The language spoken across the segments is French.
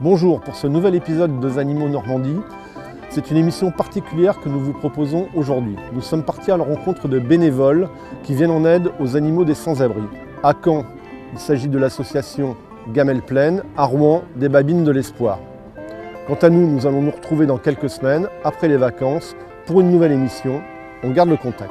Bonjour, pour ce nouvel épisode de Animaux Normandie, c'est une émission particulière que nous vous proposons aujourd'hui. Nous sommes partis à la rencontre de bénévoles qui viennent en aide aux animaux des sans-abri. À Caen, il s'agit de l'association Gamelle Plaine, à Rouen, des Babines de l'Espoir. Quant à nous, nous allons nous retrouver dans quelques semaines, après les vacances, pour une nouvelle émission. On garde le contact.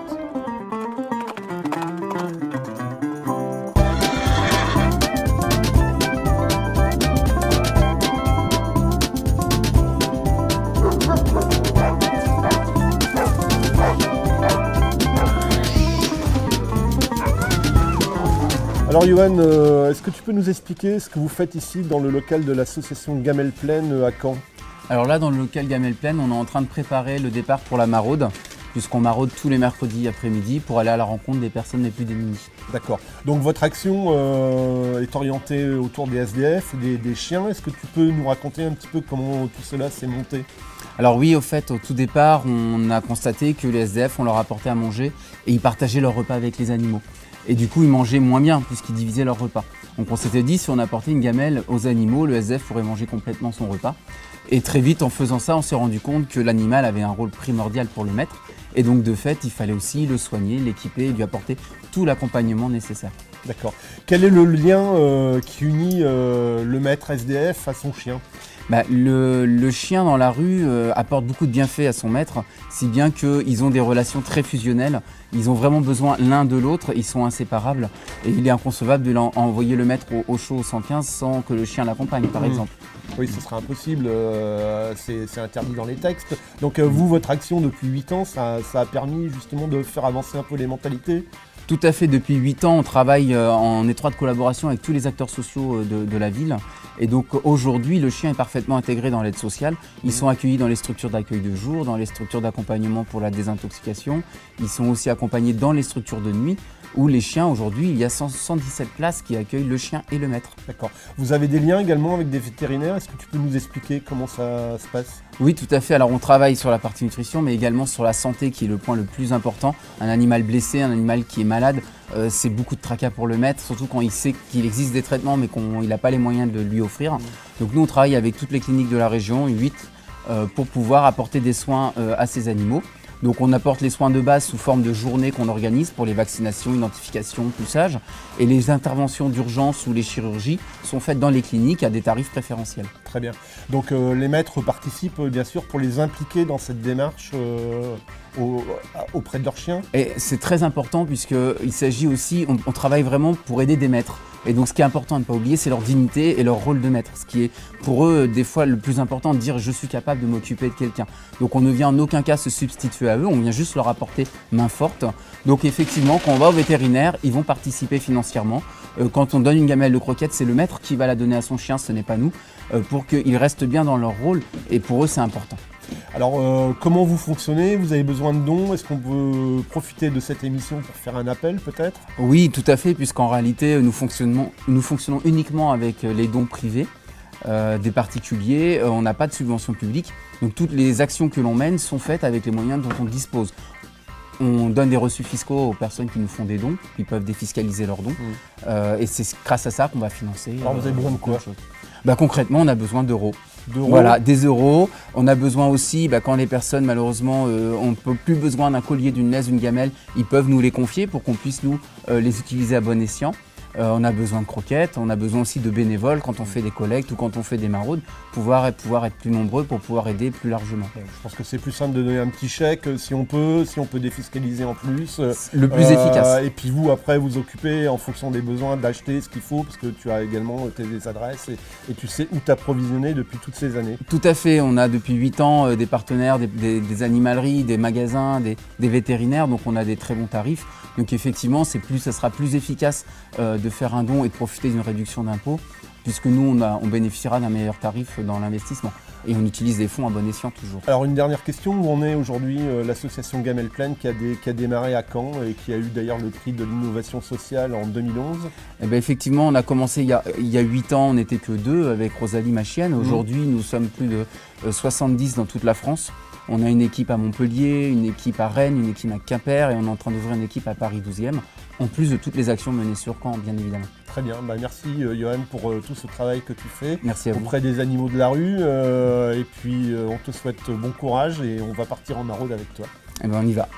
Alors Johan, est-ce que tu peux nous expliquer ce que vous faites ici dans le local de l'association Gamelle Plaine à Caen? Alors là, dans le local Gamelle Plaine, on est en train de préparer le départ pour la maraude, puisqu'on maraude tous les mercredis après-midi pour aller à la rencontre des personnes les plus démunies. D'accord. Donc votre action est orientée autour des SDF, des chiens. Est-ce que tu peux nous raconter un petit peu comment tout cela s'est monté? Alors oui, au fait, au tout départ, on a constaté que les SDF, on leur apportait à manger et ils partageaient leur repas avec les animaux. Et du coup, ils mangeaient moins bien puisqu'ils divisaient leur repas. Donc on s'était dit, si on apportait une gamelle aux animaux, le SDF pourrait manger complètement son repas. Et très vite, en faisant ça, on s'est rendu compte que l'animal avait un rôle primordial pour le maître. Et donc de fait, il fallait aussi le soigner, l'équiper et lui apporter tout l'accompagnement nécessaire. D'accord. Quel est le lien qui unit le maître SDF à son chien? Le chien dans la rue apporte beaucoup de bienfaits à son maître, si bien qu'ils ont des relations très fusionnelles. Ils ont vraiment besoin l'un de l'autre, ils sont inséparables. Et il est inconcevable de envoyer le maître au chaud au 115 sans que le chien l'accompagne, par exemple. Oui, ce serait impossible, c'est interdit dans les textes. Donc vous, votre action depuis 8 ans, ça a permis justement de faire avancer un peu les mentalités? Tout à fait, depuis 8 ans, on travaille en étroite collaboration avec tous les acteurs sociaux de la ville. Et donc aujourd'hui, le chien est parfaitement intégré dans l'aide sociale. Ils sont accueillis dans les structures d'accueil de jour, dans les structures d'accompagnement pour la désintoxication. Ils sont aussi accompagnés dans les structures de nuit, où les chiens, aujourd'hui, il y a 117 places qui accueillent le chien et le maître. D'accord. Vous avez des liens également avec des vétérinaires. Est-ce que tu peux nous expliquer comment ça se passe? Oui, tout à fait. Alors on travaille sur la partie nutrition, mais également sur la santé qui est le point le plus important. Un animal blessé, un animal qui est malade, c'est beaucoup de tracas pour le maître, surtout quand il sait qu'il existe des traitements mais qu'il n'a pas les moyens de lui offrir. Donc nous, on travaille avec toutes les cliniques de la région, 8, pour pouvoir apporter des soins à ces animaux. Donc on apporte les soins de base sous forme de journées qu'on organise pour les vaccinations, identification, poussage. Et les interventions d'urgence ou les chirurgies sont faites dans les cliniques à des tarifs préférentiels. Très bien. Donc les maîtres participent bien sûr pour les impliquer dans cette démarche auprès de leurs chiens. Et c'est très important puisqu'il s'agit aussi, on travaille vraiment pour aider des maîtres. Et donc ce qui est important à ne pas oublier, c'est leur dignité et leur rôle de maître. Ce qui est pour eux des fois le plus important, de dire je suis capable de m'occuper de quelqu'un. Donc on ne vient en aucun cas se substituer à eux, on vient juste leur apporter main forte. Donc effectivement, quand on va au vétérinaire, ils vont participer financièrement. Quand on donne une gamelle de croquettes, c'est le maître qui va la donner à son chien, ce n'est pas nous, pour qu'ils restent bien dans leur rôle. Et pour eux, c'est important. Alors, comment vous fonctionnez? Vous avez besoin de dons? Est-ce qu'on peut profiter de cette émission pour faire un appel peut-être? Oui, tout à fait, puisqu'en réalité, nous fonctionnons uniquement avec les dons privés des particuliers. On n'a pas de subvention publique. Donc toutes les actions que l'on mène sont faites avec les moyens dont on dispose. On donne des reçus fiscaux aux personnes qui nous font des dons, qui peuvent défiscaliser leurs dons. Et c'est grâce à ça qu'on va financer. Alors vous avez besoin de quoi? Concrètement, on a besoin d'euros. D'euros. Voilà, des euros. On a besoin aussi, quand les personnes, malheureusement, on ne peut plus besoin d'un collier, d'une laisse, d'une gamelle, ils peuvent nous les confier pour qu'on puisse nous les utiliser à bon escient. On a besoin de croquettes, on a besoin aussi de bénévoles quand on fait des collectes ou quand on fait des maraudes, pouvoir être plus nombreux pour pouvoir aider plus largement. Je pense que c'est plus simple de donner un petit chèque si on peut défiscaliser en plus. Le plus efficace. Et puis vous, après, vous occupez en fonction des besoins d'acheter ce qu'il faut, parce que tu as également tes adresses et tu sais où t'approvisionner depuis toutes ces années. Tout à fait, on a depuis 8 ans des partenaires, des animaleries, des magasins, des vétérinaires, donc on a des très bons tarifs. Donc effectivement, ça sera plus efficace de faire un don et de profiter d'une réduction d'impôt, puisque nous, on bénéficiera d'un meilleur tarif dans l'investissement. Et on utilise des fonds à bon escient toujours. Alors une dernière question, où en est aujourd'hui l'association Gamelle Plaine qui a démarré à Caen et qui a eu d'ailleurs le prix de l'innovation sociale en 2011? Effectivement, on a commencé il y a 8 ans, on n'était que 2 avec Rosalie, ma chienne. Aujourd'hui, nous sommes plus de 70 dans toute la France. On a une équipe à Montpellier, une équipe à Rennes, une équipe à Quimper et on est en train d'ouvrir une équipe à Paris 12e, en plus de toutes les actions menées sur Caen, bien évidemment. Très bien, merci Johan pour tout ce travail que tu fais auprès des animaux de la rue. Et puis on te souhaite bon courage et on va partir en maraude avec toi. Et on y va.